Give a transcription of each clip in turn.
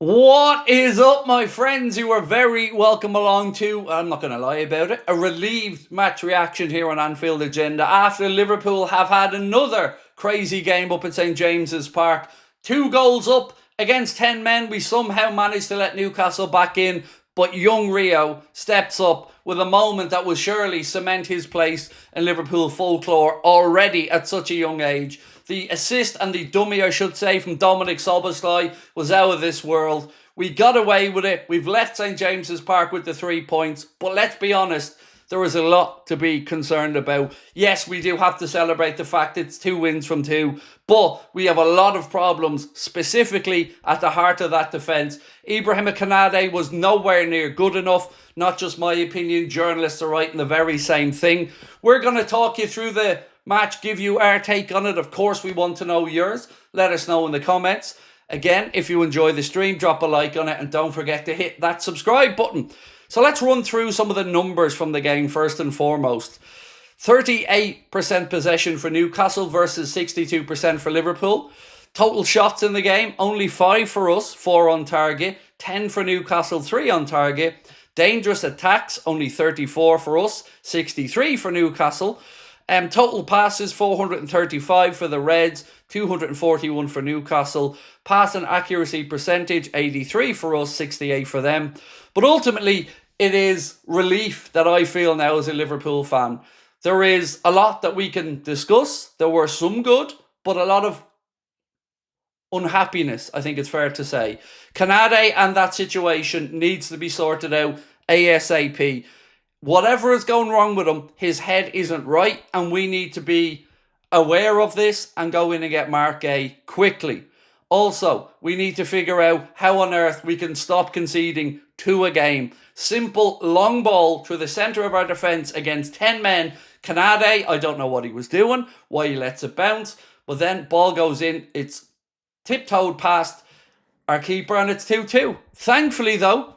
What is up, my friends? You are very welcome along to, I'm not going to lie about it, a relieved match reaction here on Anfield Agenda after Liverpool have had another crazy game up at St James's Park. 2 goals up against 10 men. We somehow managed to let Newcastle back in, but young RIO steps up with a moment that will surely cement his place in Liverpool folklore already at such a young age. The assist and the dummy, I should say, from Dominic Szoboszlai was out of this world. We got away with it. We've left St James's Park with the 3 points. But let's be honest, there is a lot to be concerned about. Yes, we do have to celebrate the fact it's 2 wins from 2. But we have a lot of problems, specifically at the heart of that defence. Ibrahim Konate was nowhere near good enough. Not just my opinion, journalists are writing the very same thing. We're going to talk you through the match, give you our take on it. Of course, we want to know yours. Let us know in the comments. Again, if you enjoy the stream, drop a like on it and don't forget to hit that subscribe button. So let's run through some of the numbers from the game first and foremost. 38% possession for Newcastle versus 62% for Liverpool. Total shots in the game, only 5 for us, 4 on target. 10 for Newcastle, 3 on target. Dangerous attacks, only 34 for us, 63 for Newcastle. Total passes, 435 for the Reds, 241 for Newcastle. Pass and accuracy percentage, 83 for us, 68 for them. But ultimately, it is relief that I feel now as a Liverpool fan. There is a lot that we can discuss. There were some good, but a lot of unhappiness, I think it's fair to say. Konate and that situation needs to be sorted out ASAP. Whatever is going wrong with him, his head isn't right, and we need to be aware of this and go in and get Mark Gay quickly. Also, we need to figure out how on earth we can stop conceding 2 a game. Simple, long ball through the centre of our defence against 10 men. Konate, I don't know what he was doing, why he lets it bounce, but then ball goes in, it's tiptoed past our keeper and it's 2-2. Thankfully though,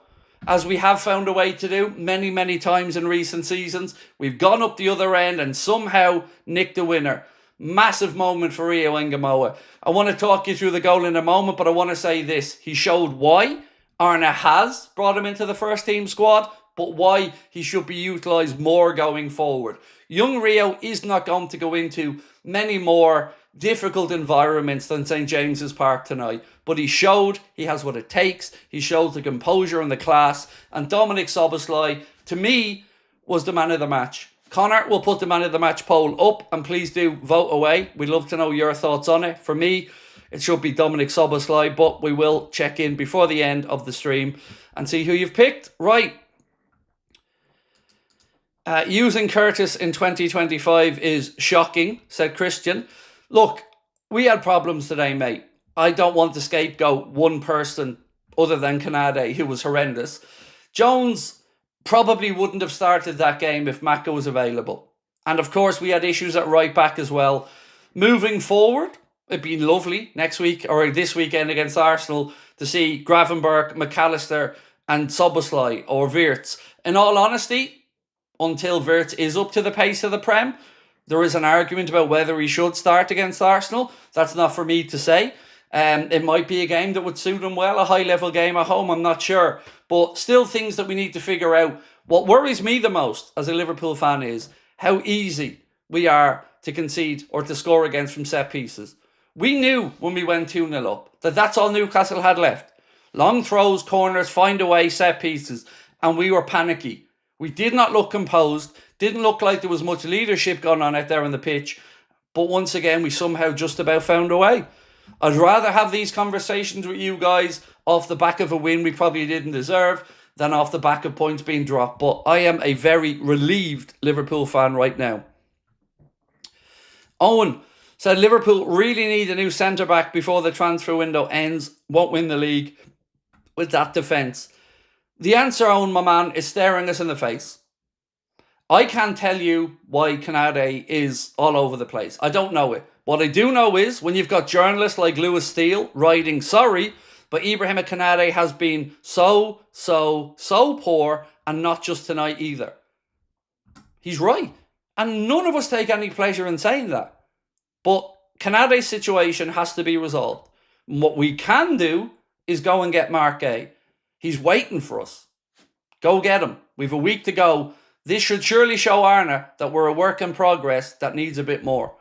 as we have found a way to do many times in recent seasons, we've gone up the other end and somehow nicked the winner. Massive moment for RIO Ngamoa. I want to talk you through the goal in a moment, but I want to say this. He showed why Arna has brought him into the first team squad, but why he should be utilised more going forward. Young RIO is not going to go into many more difficult environments than St James's Park tonight, but he showed he has what it takes. He showed the composure and the class, and Dominic Szoboszlai, to me, was the man of the match. Connor will put the man of the match poll up, and please do vote away. We'd love to know your thoughts on it. For me, it should be Dominic Szoboszlai, but we will check in before the end of the stream and see who you've picked. Right. Using Curtis in 2025 is shocking, said Christian. Look, we had problems today, mate. I don't want to scapegoat one person other than Konate, who was horrendous. Jones probably wouldn't have started that game if Maka was available. And of course, we had issues at right back as well. Moving forward, it'd be lovely next week or this weekend against Arsenal to see Gravenberch, McAllister and Szoboszlai or Wirtz. In all honesty, until Wirtz is up to the pace of the Prem, there is an argument about whether he should start against Arsenal. That's not for me to say. It might be a game that would suit him well, a high-level game at home, I'm not sure. But still things that we need to figure out. What worries me the most as a Liverpool fan is how easy we are to concede or to score against from set pieces. We knew when we went 2-0 up that that's all Newcastle had left. Long throws, corners, find a way, set pieces. And we were panicky. We did not look composed. Didn't look like there was much leadership going on out there on the pitch. But once again, we somehow just about found a way. I'd rather have these conversations with you guys off the back of a win we probably didn't deserve than off the back of points being dropped. But I am a very relieved Liverpool fan right now. Owen said Liverpool really need a new centre-back before the transfer window ends. Won't win the league with that defence. The answer, Owen, my man, is staring us in the face. I can't tell you why Konate is all over the place. I don't know it. What I do know is when you've got journalists like Lewis Steele writing, sorry, but Ibrahim Konate has been so poor, and not just tonight either. He's right. And none of us take any pleasure in saying that. But Konate's situation has to be resolved. And what we can do is go and get Mark Gay. He's waiting for us. Go get him. We've a week to go. This should surely show Arna that we're a work in progress that needs a bit more.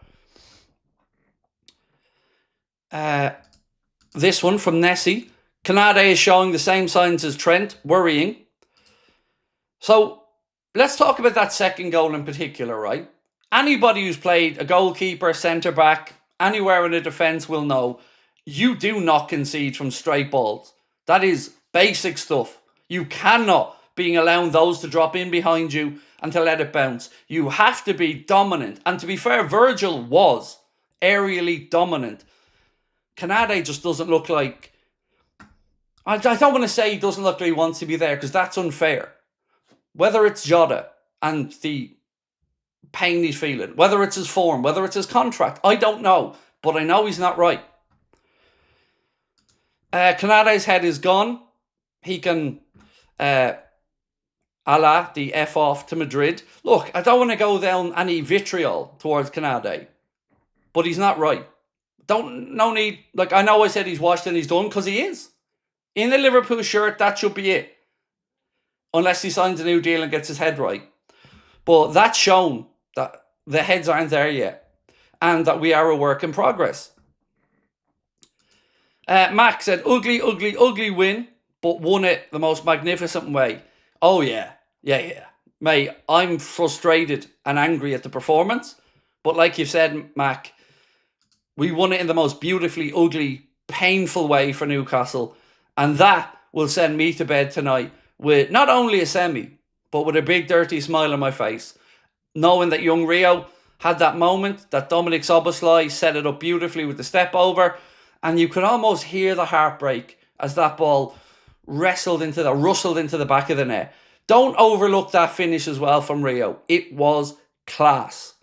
This one from Nessie. Canade is showing the same signs as Trent. Worrying. So let's talk about that second goal in particular, right? Anybody who's played a goalkeeper, centre-back, anywhere in the defence will know you do not concede from straight balls. That is basic stuff. You cannot be allowing those to drop in behind you and to let it bounce. You have to be dominant. And to be fair, Virgil was aerially dominant. Canade just doesn't look like... I don't want to say he doesn't look like he wants to be there, because that's unfair. Whether it's Jota and the pain he's feeling, whether it's his form, whether it's his contract, I don't know. But I know he's not right. Canade's head is gone. He can... the F off to Madrid. Look, I don't want to go down any vitriol towards Canade, but he's not right. No need, like, I know I said he's washed and he's done, because he is. In a Liverpool shirt, that should be it. Unless he signs a new deal and gets his head right. But that's shown that the heads aren't there yet, and that we are a work in progress. Mac said, ugly, ugly, ugly win, but won it the most magnificent way. Oh, yeah. Yeah. Mate, I'm frustrated and angry at the performance. But like you've said, Mac, we won it in the most beautifully ugly, painful way for Newcastle. And that will send me to bed tonight with not only a semi, but with a big dirty smile on my face. Knowing that young Rio had that moment, that Dominic Szoboszlai set it up beautifully with the step over. And you could almost hear the heartbreak as that ball rustled into the back of the net. Don't overlook that finish as well from Rio. It was class.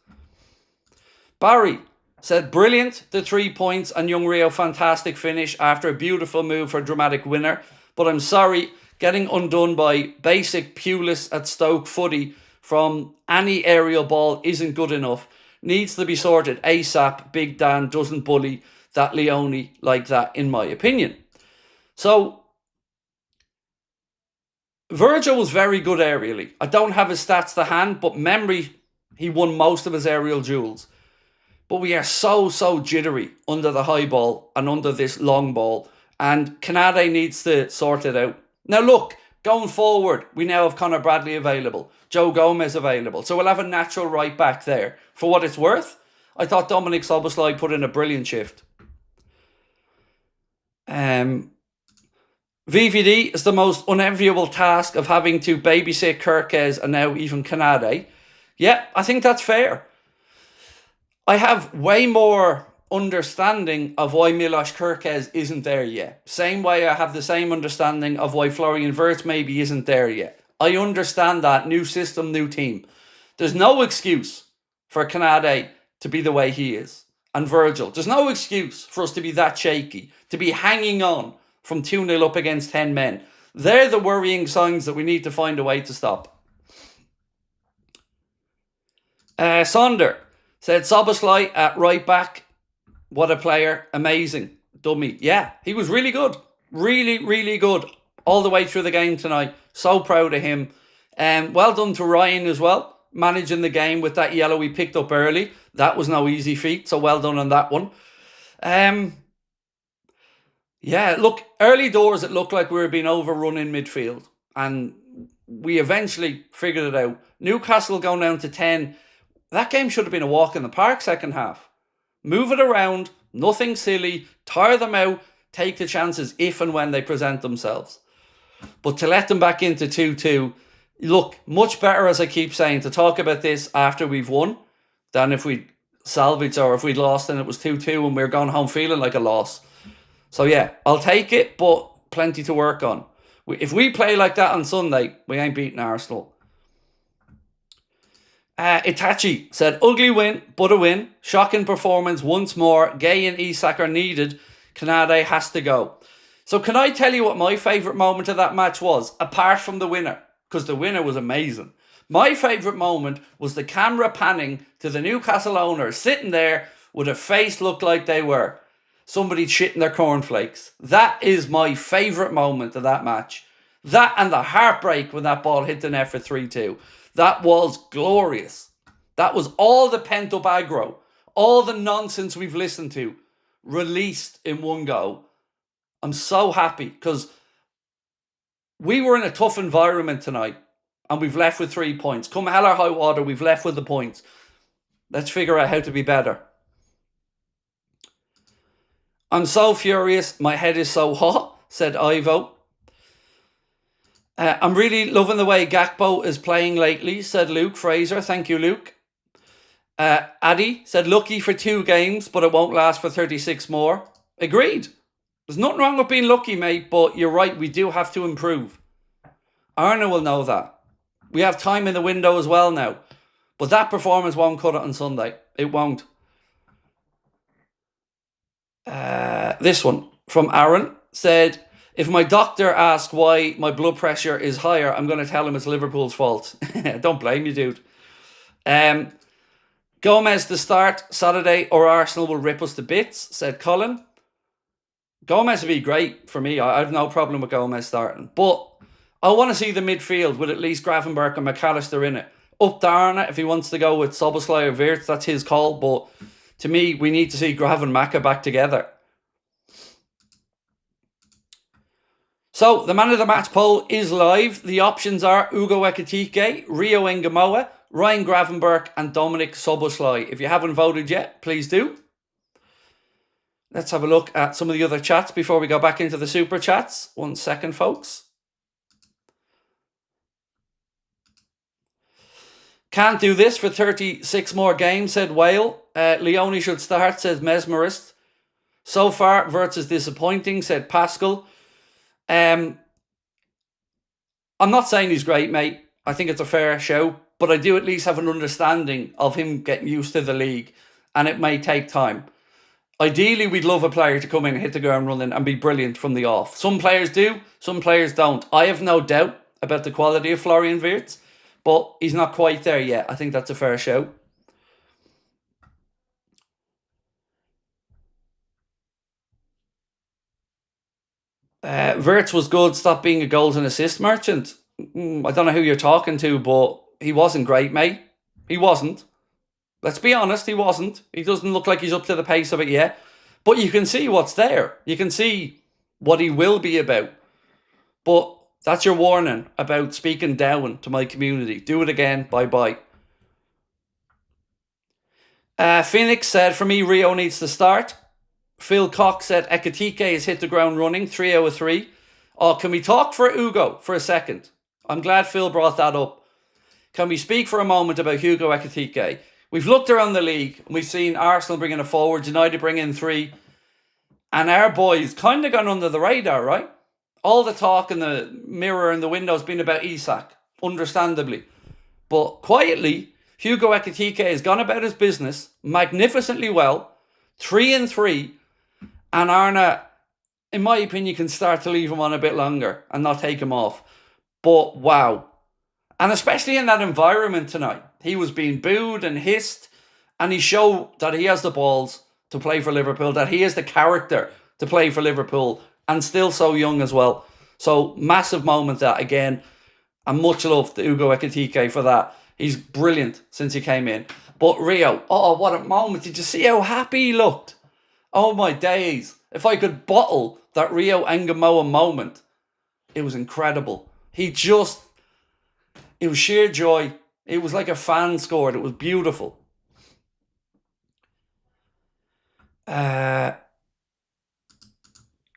Barry said, brilliant, the 3 points, and young Rio, fantastic finish after a beautiful move for a dramatic winner. But I'm sorry, getting undone by basic Pulis at Stoke footy from any aerial ball isn't good enough. Needs to be sorted ASAP. Big Dan doesn't bully that Leone like that, in my opinion. So, Virgil was very good aerially. I don't have his stats to hand, but memory, he won most of his aerial duels. But we are so jittery under the high ball and under this long ball. And Canade needs to sort it out. Now look, going forward, we now have Conor Bradley available. Joe Gomez available. So we'll have a natural right back there. For what it's worth, I thought Dominic Szoboszlai put in a brilliant shift. VVD is the most unenviable task of having to babysit Kirkes and now even Canade. Yeah, I think that's fair. I have way more understanding of why Milos Kirkes isn't there yet. Same way I have the same understanding of why Florian Wirtz maybe isn't there yet. I understand that. New system, new team. There's no excuse for Canade to be the way he is. And Virgil. There's no excuse for us to be that shaky. To be hanging on from 2-0 up against 10 men. They're the worrying signs that we need to find a way to stop. Sonder said, Szoboszlai at right back. What a player. Amazing. Dummy. Yeah, he was really good. Really good. All the way through the game tonight. So proud of him. Well done to Ryan as well. Managing the game with that yellow he picked up early. That was no easy feat. So well done on that one. Yeah, look, early doors it looked like we were being overrun in midfield. And we eventually figured it out. Newcastle going down to 10. That game should have been a walk in the park second half. Move it around, nothing silly, tire them out, take the chances if and when they present themselves. But to let them back into 2-2, look, much better, as I keep saying, to talk about this after we've won than if we salvaged or if we'd lost and it was 2-2 and we were going home feeling like a loss. So yeah, I'll take it, but plenty to work on. If we play like that on Sunday, we ain't beating Arsenal. Itachi said, ugly win, but a win. Shocking performance once more. Gay and Isak are needed. Canade has to go. So can I tell you what my favourite moment of that match was? Apart from the winner. Because the winner was amazing. My favourite moment was the camera panning to the Newcastle owners sitting there with a face looked like they were somebody shitting their cornflakes. That is my favourite moment of that match. That and the heartbreak when that ball hit the net for 3-2. That was glorious. That was all the pent-up aggro, all the nonsense we've listened to, released in one go. I'm so happy because we were in a tough environment tonight and we've left with 3 points. Come hell or high water, we've left with the points. Let's figure out how to be better. I'm so furious. My head is so hot, said Ivo. I'm really loving the way Gakpo is playing lately, said Luke Fraser. Thank you, Luke. Addy said, lucky for 2 games, but it won't last for 36 more. Agreed. There's nothing wrong with being lucky, mate, but you're right, we do have to improve. Arna will know that. We have time in the window as well now. But that performance won't cut it on Sunday. It won't. This one from Aaron said, if my doctor asks why my blood pressure is higher, I'm going to tell him it's Liverpool's fault. Don't blame you, dude. Gomez to start Saturday or Arsenal will rip us to bits, said Colin. Gomez would be great for me. I have no problem with Gomez starting. But I want to see the midfield with at least Gravenberch and McAllister in it. Up to Arna if he wants to go with Szoboszlai or Wirtz, that's his call. But to me, we need to see Gravenberch back together. So, the man of the match poll is live. The options are Ugo Ekitike, Rio Ngamoa, Ryan Gravenberch and Dominic Szoboszlai. If you haven't voted yet, please do. Let's have a look at some of the other chats before we go back into the super chats. 1 second, folks. Can't do this for 36 more games, said Whale. Leone should start, says Mesmerist. So far, Wirtz is disappointing, said Pascal. I'm not saying he's great, mate. I think it's a fair show. But I do at least have an understanding of him getting used to the league. And it may take time. Ideally, we'd love a player to come in, hit the ground running and be brilliant from the off. Some players do, some players don't. I have no doubt about the quality of Florian Wirtz. But he's not quite there yet. I think that's a fair show. Wirtz was good. Stop being a goals and assist merchant. I don't know who you're talking to, but he wasn't great, mate. He wasn't. Let's be honest, he wasn't. He doesn't look like he's up to the pace of it yet. But you can see what's there. You can see what he will be about. But that's your warning about speaking down to my community. Do it again. Bye-bye. Phoenix said, for me, Rio needs to start. Phil Cox said, Ekitike has hit the ground running. 3 out of 3. Oh, can we talk for Ugo for a second? I'm glad Phil brought that up. Can we speak for a moment about Hugo Ekitike? We've looked around the league and we've seen Arsenal bring in a forward, United bring in 3. And our boys kind of gone under the radar, right? All the talk in the mirror and the window has been about Isak, understandably. But quietly, Hugo Ekitike has gone about his business magnificently well. 3 and 3. And Arna, in my opinion, can start to leave him on a bit longer and not take him off. But wow. And especially in that environment tonight. He was being booed and hissed. And he showed that he has the balls to play for Liverpool. That he has the character to play for Liverpool. And still so young as well. So massive moment that again. And much love to Ugo Ekitike for that. He's brilliant since he came in. But Rio, oh what a moment. Did you see how happy he looked? Oh my days. If I could bottle that Rio Ngamoa moment, it was incredible. It was sheer joy. It was like a fan scored. It was beautiful.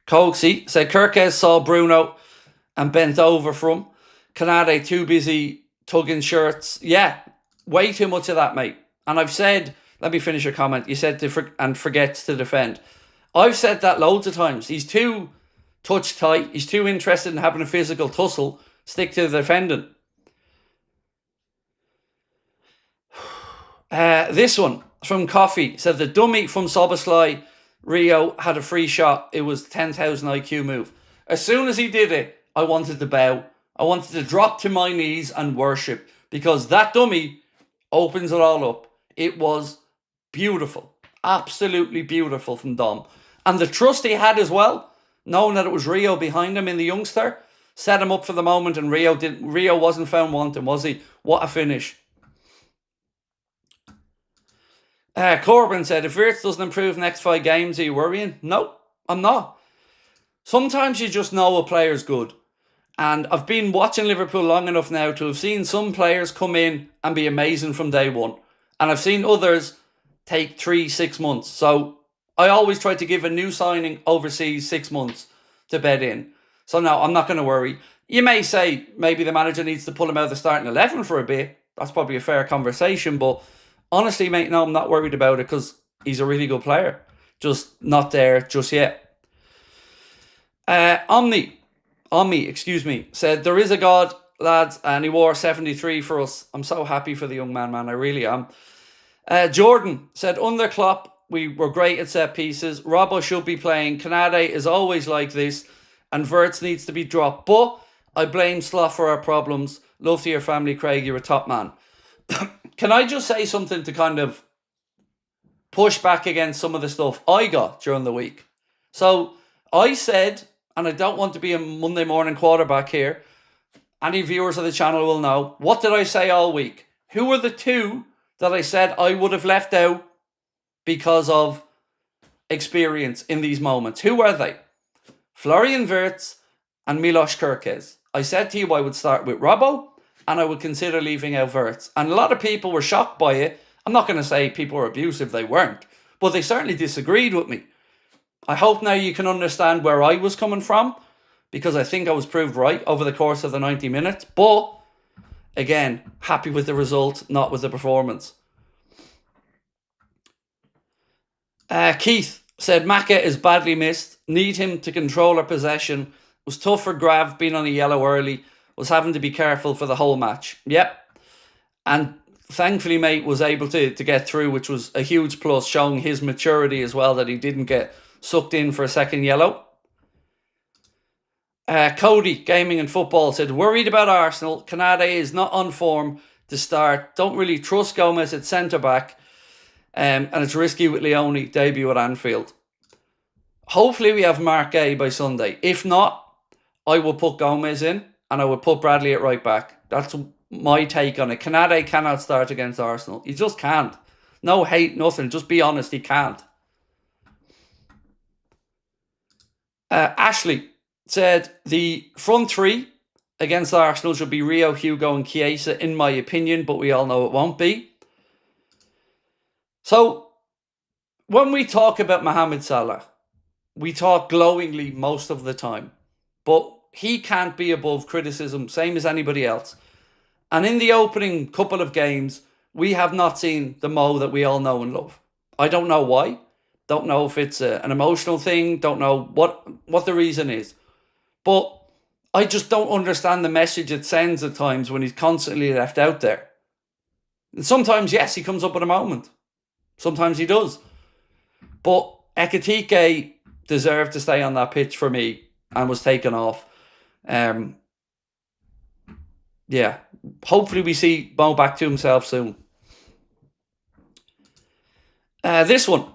Coxie said Kirkes saw Bruno and bent over from. Canade too busy tugging shirts. Yeah, way too much of that, mate. And I've said, let me finish your comment. You said and forgets to defend. I've said that loads of times. He's too touch tight. He's too interested in having a physical tussle. Stick to the defending. This one from Coffee said the dummy from Szoboszlai Rio had a free shot. It was 10,000 IQ move. As soon as he did it, I wanted to bow. I wanted to drop to my knees and worship because that dummy opens it all up. It was beautiful. Absolutely beautiful from Dom. And the trust he had as well, knowing that it was RIO behind him in the youngster, set him up for the moment, and RIO wasn't found wanting, was he? What a finish. Corbin said, if Wirtz doesn't improve next 5 games, are you worrying? No, I'm not. Sometimes you just know a player's good. And I've been watching Liverpool long enough now to have seen some players come in and be amazing from day one. And I've seen others take 3-6 months. So I always try to give a new signing overseas 6 months to bed in. So no, I'm not going to worry. You may say maybe the manager needs to pull him out of the starting 11 for a bit. That's probably a fair conversation. But honestly, mate, no, I'm not worried about it because he's a really good player. Just not there just yet. Omni, said, there is a God, lads, and he wore 73 for us. I'm so happy for the young man, I really am. Jordan said, under Klopp, we were great at set pieces. Robbo should be playing. Canade is always like this, and Wirtz needs to be dropped. But I blame Slot for our problems. Love to your family, Craig. You're a top man. Can I just say something to kind of push back against some of the stuff I got during the week? So I said, and I don't want to be a Monday morning quarterback here, any viewers of the channel will know, what did I say all week? Who were the 2 that I said I would have left out because of experience in these moments? Who were they? Florian Wirtz and Milos Kerkez. I said to you I would start with Robbo and I would consider leaving out Wirtz. And a lot of people were shocked by it. I'm not going to say people were abusive, they weren't. But they certainly disagreed with me. I hope now you can understand where I was coming from, because I think I was proved right over the course of the 90 minutes. But, again, happy with the result, not with the performance. Keith said, Maka is badly missed. Need him to control our possession. It was tough for Grav being on a yellow early. Was having to be careful for the whole match. Yep. And thankfully, mate, was able to get through, which was a huge plus, showing his maturity as well, that he didn't get sucked in for a second yellow. Cody, Gaming and Football, said, worried about Arsenal. Canade is not on form to start. Don't really trust Gomez at centre-back. And it's risky with Leone debut at Anfield. Hopefully we have Mark Gay by Sunday. If not, I will put Gomez in and I will put Bradley at right back. That's my take on it. Canade cannot start against Arsenal. He just can't. No hate, nothing. Just be honest, he can't. Ashley said, the front 3 against Arsenal should be Rio, Hugo and Chiesa, in my opinion, but we all know it won't be. So, when we talk about Mohamed Salah, we talk glowingly most of the time, but he can't be above criticism, same as anybody else. And in the opening couple of games, we have not seen the Mo that we all know and love. I don't know why. Don't know if it's an emotional thing. Don't know what the reason is. But I just don't understand the message it sends at times when he's constantly left out there. And sometimes, yes, he comes up at a moment. Sometimes he does. But Ekitike deserved to stay on that pitch for me and was taken off. Yeah. Hopefully we see Mo back to himself soon. This one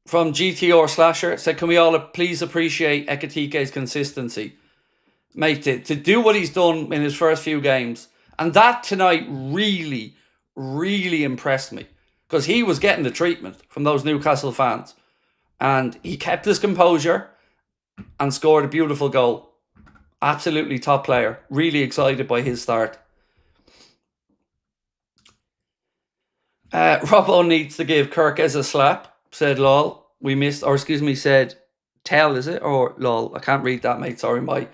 from GTR Slasher said, can we all please appreciate Ekitike's consistency? Mate, to do what he's done in his first few games. And that tonight really, really impressed me. Because he was getting the treatment from those Newcastle fans. And he kept his composure and scored a beautiful goal. Absolutely top player. Really excited by his start. Robbo needs to give Kerkez a slap, said lol. We missed, or excuse me, said tell, is it? Or lol. I can't read that, mate. Sorry, mate.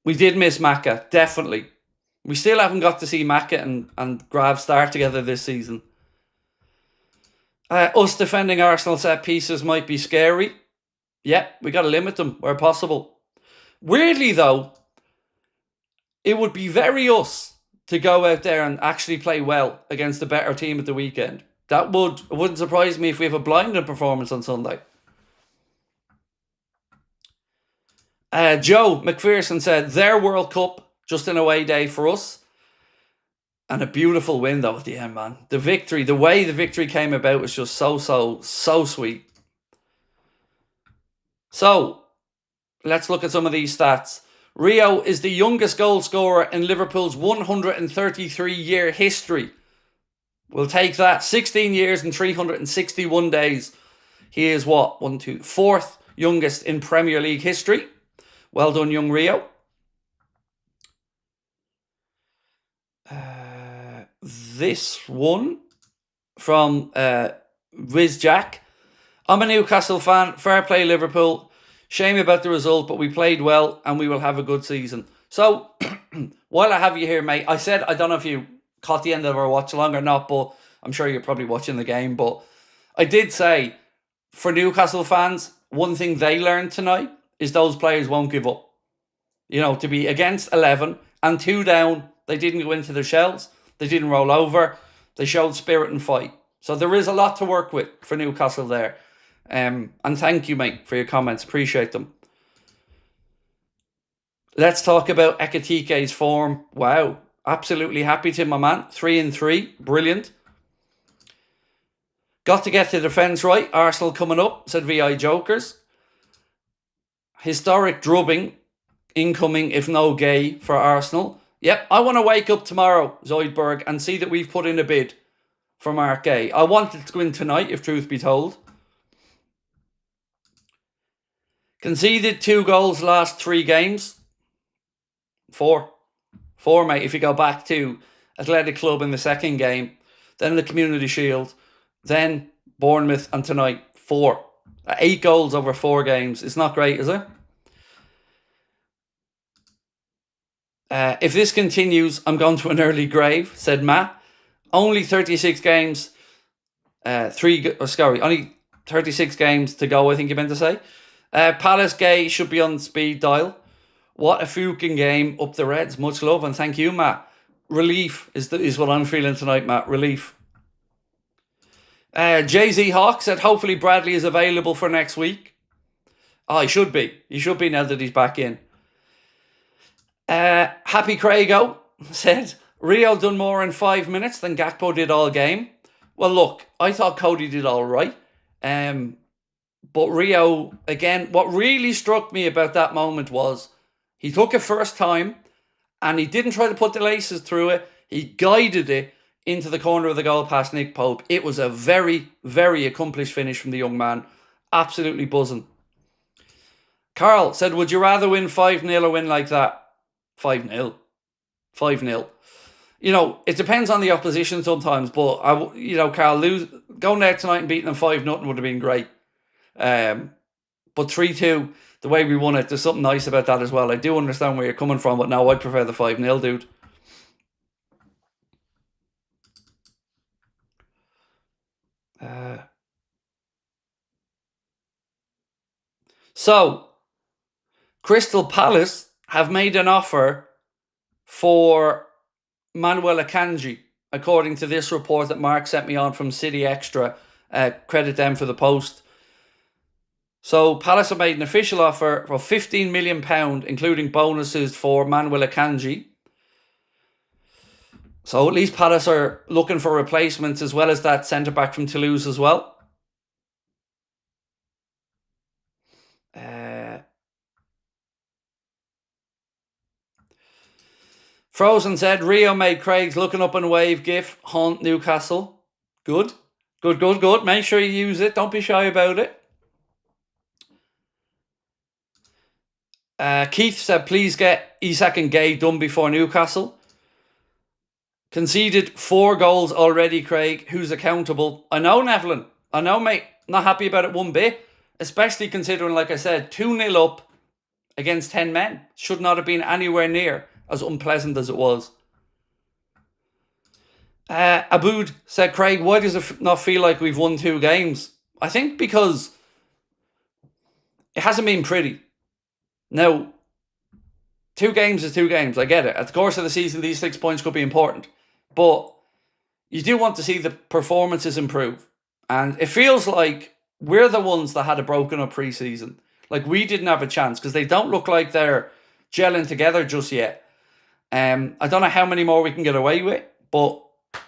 We did miss Maka, definitely. We still haven't got to see Maka and Grav start together this season. Us defending Arsenal set pieces might be scary. Yep, we got to limit them where possible. Weirdly, though, it would be very us to go out there and actually play well against a better team at the weekend. It wouldn't surprise me if we have a blinding performance on Sunday. Joe McPherson said, their World Cup, just an away day for us. And a beautiful win, though, at the end, man. The victory, the way the victory came about was just so sweet. So, let's look at some of these stats. RIO is the youngest goal scorer in Liverpool's 133-year history. We'll take that. 16 years and 361 days. He is what? Fourth youngest in Premier League history. Well done, young RIO. This one from Viz Jack. I'm a Newcastle fan. Fair play, Liverpool. Shame about the result, but we played well and we will have a good season. So, while I have you here, mate, I said, I don't know if you caught the end of our watch along or not, but I'm sure you're probably watching the game. But I did say, for Newcastle fans, one thing they learned tonight is those players won't give up. You know, to be against 11 and 2 down, they didn't go into their shells. They didn't roll over. They showed spirit and fight. So there is a lot to work with for Newcastle there. And thank you, mate, for your comments. Appreciate them. Let's talk about Ekitike's form. Wow. Absolutely happy to my man. 3-3. Brilliant. Got to get the defence right. Arsenal coming up, said VI Jokers. Historic drubbing incoming, if no gay, for Arsenal. Yep, I want to wake up tomorrow, Zoidberg, and see that we've put in a bid for Mark Gay. I wanted to go in tonight, if truth be told. Conceded 2 goals last 3 games. 4, mate, if you go back to Athletic Club in the second game, then the Community Shield, then Bournemouth, and tonight, 4. 8 goals over 4 games. It's not great, is it? If this continues, I'm going to an early grave, said Matt. Only 36 games. Only 36 games to go, I think you meant to say. Palace Gay should be on speed dial. What a fucking game up the Reds. Much love and thank you, Matt. Relief is what I'm feeling tonight, Matt. Relief. Jay-Z Hawk said hopefully Bradley is available for next week. Oh, he should be. He should be now that he's back in. Happy Craigo said RIO done more in 5 minutes than Gakpo did all game. Well, look, I thought Cody did all right. But RIO, again, what really struck me about that moment was he took it first time and he didn't try to put the laces through it. He guided it into the corner of the goal past Nick Pope. It was a very, very accomplished finish from the young man. Absolutely buzzing. Carl said, would you rather win 5-0 or win like that? 5-0. 5-0. You know, it depends on the opposition sometimes, but, Carl, going there tonight and beating them 5-0 would have been great. But 3-2, the way we won it, there's something nice about that as well. I do understand where you're coming from, but no, I prefer the 5-0, dude. So, Crystal Palace have made an offer for Manuel Akanji, according to this report that Mark sent me on from City Extra. Credit them for the post. So Palace have made an official offer for £15 million, including bonuses for Manuel Akanji. So at least Palace are looking for replacements as well as that centre-back from Toulouse as well. Frozen said, RIO made Craig's looking up and wave gif haunt Newcastle. Good. Good. Make sure you use it. Don't be shy about it. Keith said, please get Isak and Gay done before Newcastle. Conceded 4 goals already, Craig. Who's accountable? I know, Nevlin. I know, mate. Not happy about it one bit. Especially considering, like I said, 2-0 up against 10 men. Should not have been anywhere near as unpleasant as it was. Aboud said, Craig, why does it not feel like we've won 2 games? I think because it hasn't been pretty. Now, 2 games is 2 games. I get it. At the course of the season, these 6 points could be important. But you do want to see the performances improve. And it feels like we're the ones that had a broken up pre-season. Like, we didn't have a chance because they don't look like they're gelling together just yet. I don't know how many more we can get away with. but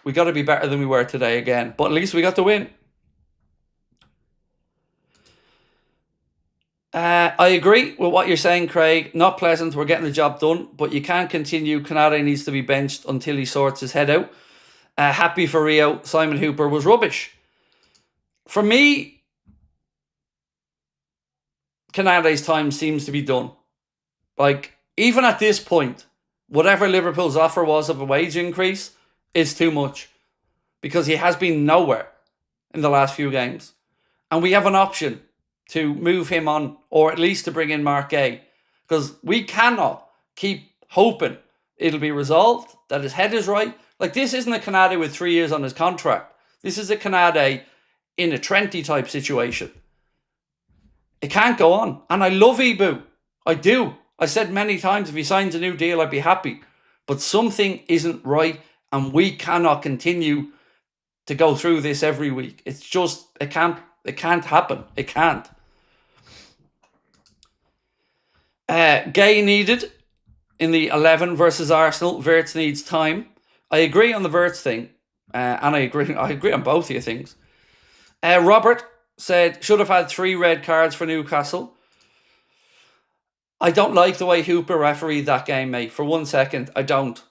we got to be better than we were today again. But at least we got the win. I agree with what you're saying, Craig. Not pleasant. We're getting the job done, but you can't continue. Canate needs to be benched until he sorts his head out. Happy for Rio. Simon Hooper was rubbish. For me, Canate's time seems to be done. Like, even at this point, whatever Liverpool's offer was of a wage increase is too much, because he has been nowhere in the last few games. And we have an option to move him on, or at least to bring in Mark Gay, because we cannot keep hoping it'll be resolved, that his head is right. Like, this isn't a Canate with 3 years on his contract. This is a Canate in a Trenty type situation. It can't go on. And I love Ibu. I do. I said many times, if he signs a new deal, I'd be happy. But something isn't right, and we cannot continue to go through this every week. It's just, it can't happen. It can't. Gay needed in the 11 versus Arsenal. Wirtz needs time. I agree on the Wirtz thing, and I agree on both of your things. Robert said, should have had 3 red cards for Newcastle. I don't like the way Hooper refereed that game, mate. For 1 second, I don't.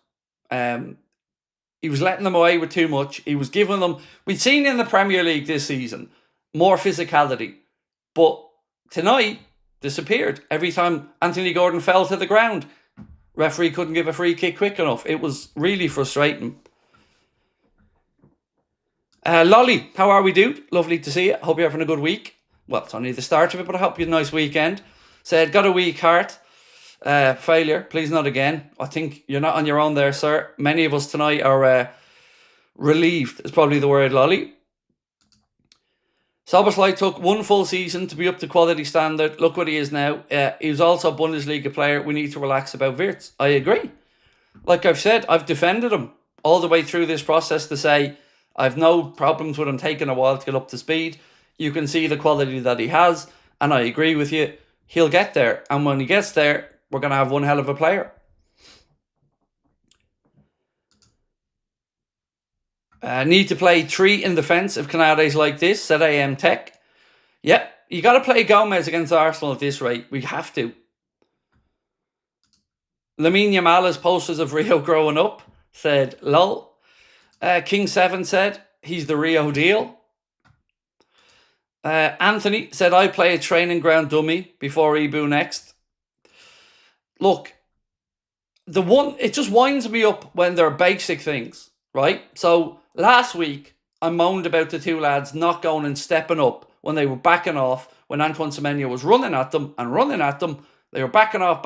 He was letting them away with too much. He was giving them... We'd seen in the Premier League this season more physicality. But tonight, disappeared. Every time Anthony Gordon fell to the ground, referee couldn't give a free kick quick enough. It was really frustrating. Lolly, how are we, dude? Lovely to see you. Hope you're having a good week. Well, it's only the start of it, but I hope you had a nice weekend. Said, got a weak heart. Failure. Please not again. I think you're not on your own there, sir. Many of us tonight are relieved, is probably the word, Lolly. Szoboszlai took 1 full season to be up to quality standard. Look what he is now. He was also a Bundesliga player. We need to relax about Wirtz. I agree. Like I've said, I've defended him all the way through this process to say I've no problems with him taking a while to get up to speed. You can see the quality that he has, and I agree with you. He'll get there, and when he gets there, we're going to have one hell of a player. Need to play 3 in defence if Canate's like this, said AM Tech. Yeah, you got to play Gomez against Arsenal at this rate. We have to. Lamine Yamal's posters of Rio growing up, said lol. King7 said he's the Rio deal. Anthony said, I play a training ground dummy before Ibu next. Look, it just winds me up when they're basic things, right? So last week, I moaned about the 2 lads not going and stepping up when they were backing off, when Antoine Semenyo was running at them and running at them. They were backing off.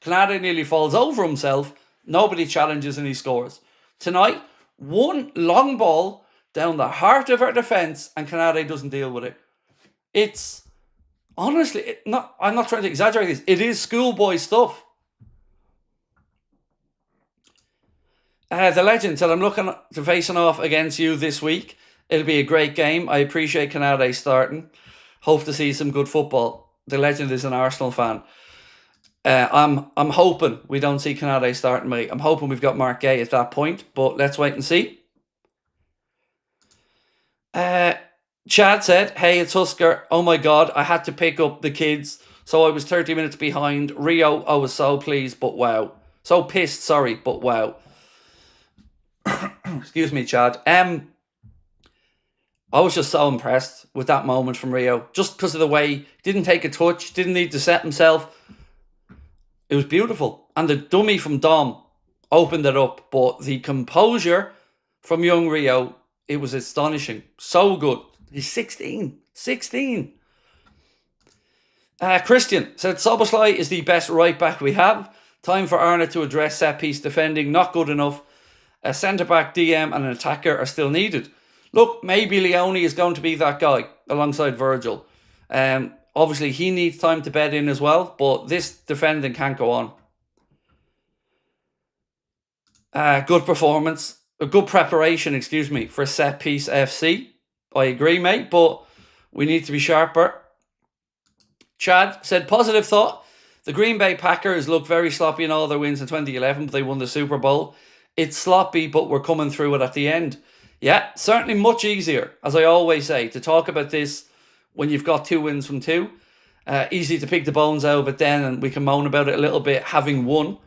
Canate nearly falls over himself. Nobody challenges and he scores. Tonight, 1 long ball down the heart of our defence, and Canate doesn't deal with it. It's honestly, I'm not trying to exaggerate this. It is schoolboy stuff. The legend said, I'm looking to facing off against you this week. It'll be a great game. I appreciate Canate starting. Hope to see some good football. The legend is an Arsenal fan. I'm hoping we don't see Canate starting, mate. I'm hoping we've got Mark Gay at that point, but let's wait and see. Chad said, hey, it's Husker. Oh my God, I had to pick up the kids, so I was 30 minutes behind. Rio, I was so pleased, but wow. So pissed, sorry, but wow. Excuse me, Chad. I was just so impressed with that moment from Rio, just because of the way he didn't take a touch, didn't need to set himself. It was beautiful. And the dummy from Dom opened it up, but the composure from young Rio, it was astonishing. So good. He's 16. 16. Christian said, Szoboszlai is the best right back we have. Time for Arna to address set piece defending. Not good enough. A centre-back, DM and an attacker are still needed. Look, maybe Leone is going to be that guy alongside Virgil. Obviously, he needs time to bed in as well, but this defending can't go on. Good performance. A good preparation, for set piece FC. I agree, mate, but we need to be sharper. Chad said, positive thought. The Green Bay Packers look very sloppy in all their wins in 2011, but they won the Super Bowl. It's sloppy, but we're coming through it at the end. Yeah, certainly much easier, as I always say, to talk about this when you've got 2 wins from 2. Easy to pick the bones out of it then, and we can moan about it a little bit having won.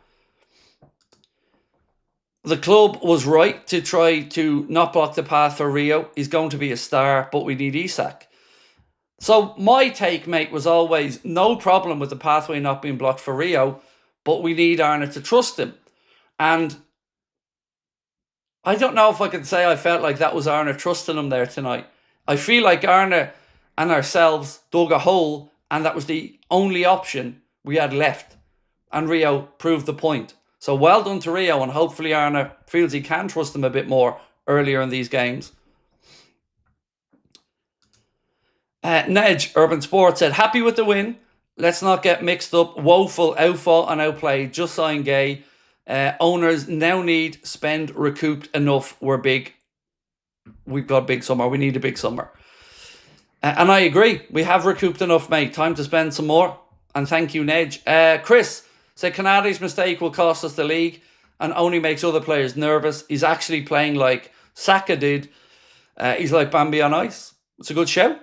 The club was right to try to not block the path for Rio. He's going to be a star, but we need Isak. So my take, mate, was always no problem with the pathway not being blocked for Rio, but we need Arne to trust him. And I don't know if I can say I felt like that was Arne trusting him there tonight. I feel like Arne and ourselves dug a hole, and that was the only option we had left. And Rio proved the point. So well done to Rio, and hopefully Arne feels he can trust him a bit more earlier in these games. Nedge, Urban Sports, said, happy with the win. Let's not get mixed up. Woeful, outfought and outplayed. Just sign Gay. Owners now need spend recouped enough. We're big. We've got a big summer. We need a big summer. And I agree. We have recouped enough, mate. Time to spend some more. And thank you, Nedge. Chris said, Canady's mistake will cost us the league and only makes other players nervous. He's actually playing like Saka did. He's like Bambi on ice. It's a good show.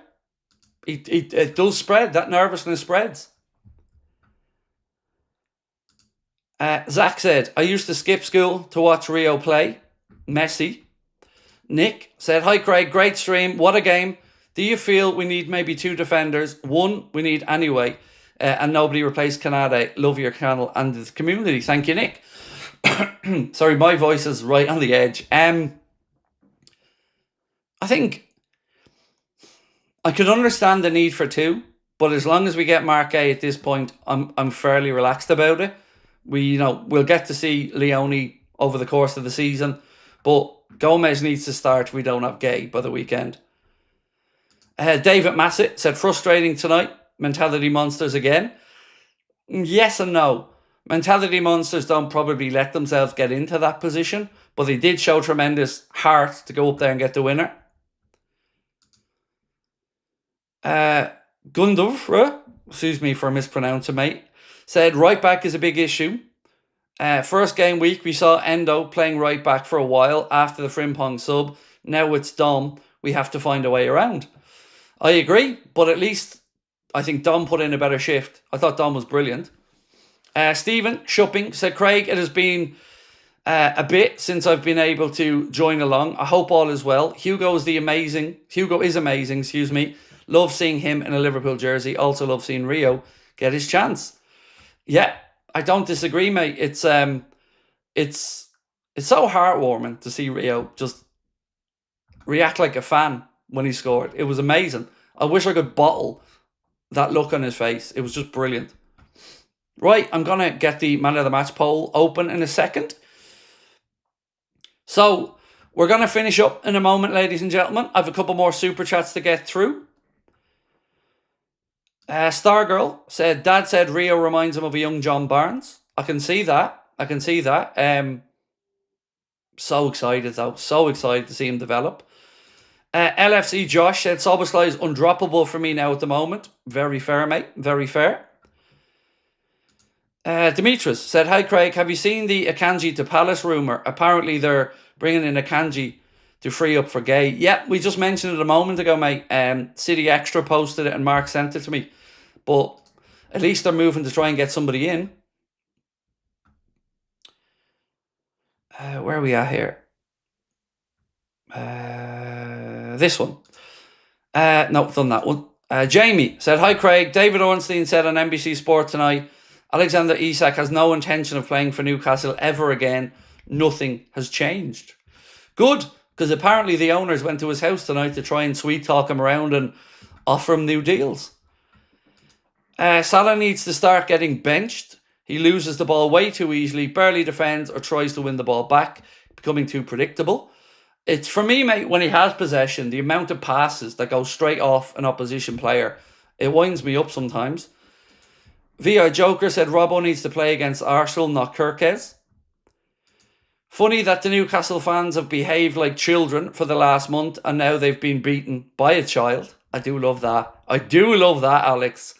It does spread. That nervousness spreads. Zach said, I used to skip school to watch Rio play. Messi. Nick said, hi Craig, great stream. What a game. Do you feel we need maybe 2 defenders? 1 we need anyway. And nobody replaced Canada. Love your channel and the community. Thank you, Nick. Sorry, my voice is right on the edge. I think I could understand the need for 2, but as long as we get Mark A at this point, I'm fairly relaxed about it. We'll get to see Leone over the course of the season, but Gomez needs to start if we don't have Gay by the weekend. David Massett said, frustrating tonight. Mentality monsters again. Yes and no. Mentality monsters don't probably let themselves get into that position, but they did show tremendous heart to go up there and get the winner. Gundov, excuse me for mispronouncing, mate, said right back is a big issue. First game week, we saw Endo playing right back for a while after the Frimpong sub. Now it's Dom. We have to find a way around. I agree, but at least I think Dom put in a better shift. I thought Dom was brilliant. Stephen Shupping said, Craig, it has been a bit since I've been able to join along. I hope all is well. Hugo is amazing, excuse me. Love seeing him in a Liverpool jersey. Also love seeing Rio get his chance. Yeah, I don't disagree, mate. It's so heartwarming to see Rio just react like a fan when he scored. It was amazing. I wish I could bottle that look on his face. It was just brilliant. Right, I'm going to get the Man of the Match poll open in a second. So, we're going to finish up in a moment, ladies and gentlemen. I have a couple more super chats to get through. Stargirl said, Dad said Rio reminds him of a young John Barnes. I can see that. So excited, though. So excited to see him develop. LFC Josh said, Soboslai is undroppable for me now at the moment. Very fair, mate. Very fair. Demetrius said, hi, Craig. Have you seen the Akanji to Palace rumour? Apparently they're bringing in Akanji to free up for Gay. Yeah, we just mentioned it a moment ago, mate. City Extra posted it and Mark sent it to me. But at least they're moving to try and get somebody in. Where are we at here? This one. No, done that one. Jamie said, hi, Craig. David Ornstein said on NBC Sport tonight, Alexander Isak has no intention of playing for Newcastle ever again. Nothing has changed. Good, because apparently the owners went to his house tonight to try and sweet talk him around and offer him new deals. Salah needs to start getting benched. He loses the ball way too easily, barely defends or tries to win the ball back, becoming too predictable. It's, for me, mate, when he has possession, the amount of passes that go straight off an opposition player, it winds me up sometimes. VI Joker said Robbo needs to play against Arsenal, not Kirkes. Funny that the Newcastle fans have behaved like children for the last month and now they've been beaten by a child. I do love that. I do love that, Alex.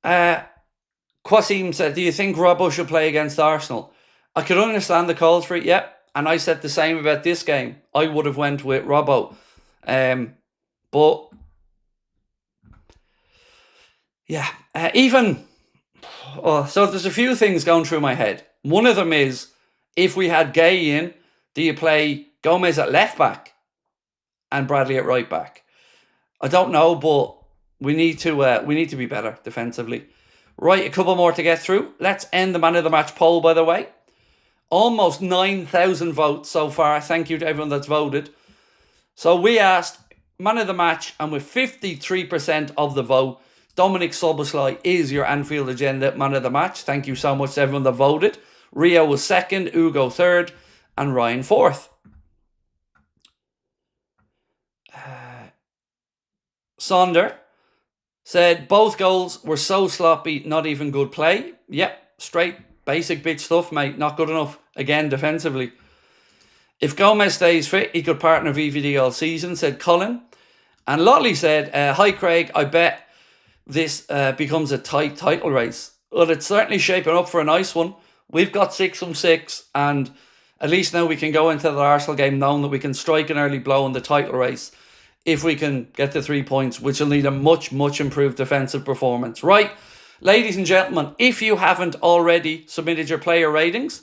Quasim said, do you think Robbo should play against Arsenal? I could understand the calls for it, yeah. And I said the same about this game. I would have went with Robbo. But, yeah, so there's a few things going through my head. One of them is, if we had Gay in, do you play Gomez at left back and Bradley at right back? I don't know, but we need to be better defensively. Right, a couple more to get through. Let's end the man of the match poll, by the way. Almost 9,000 votes so far. Thank you to everyone that's voted. So we asked man of the match, and with 53% of the vote, Dominic Szoboszlai is your Anfield Agenda man of the match. Thank you so much to everyone that voted. Rio was second, Ugo third, and Ryan fourth. Sonder said both goals were so sloppy, not even good play. Yep, straight basic bitch stuff, mate. Not good enough, again, defensively. If Gomez stays fit, he could partner VVD all season, said Cullen. And Lotley said, hi Craig, I bet this becomes a tight title race. Well, it's certainly shaping up for a nice one. We've got 6 from 6, and at least now we can go into the Arsenal game knowing that we can strike an early blow in the title race if we can get the 3 points, which will need a much, much improved defensive performance. Right, ladies and gentlemen, if you haven't already submitted your player ratings,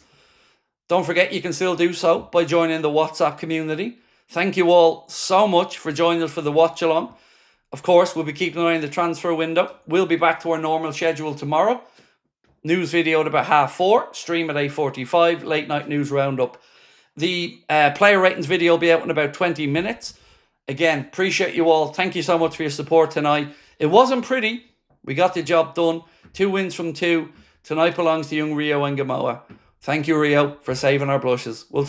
don't forget you can still do so by joining the WhatsApp community. Thank you all so much for joining us for the watch along. Of course, we'll be keeping an eye on the transfer window. We'll be back to our normal schedule tomorrow. News video at about 4:30, stream at 8:45, late night news roundup. The player ratings video will be out in about 20 minutes. Again, appreciate you all. Thank you so much for your support tonight. It wasn't pretty. We got the job done. 2 wins from 2. Tonight belongs to young Rio and Gamoa. Thank you, Rio, for saving our blushes. We'll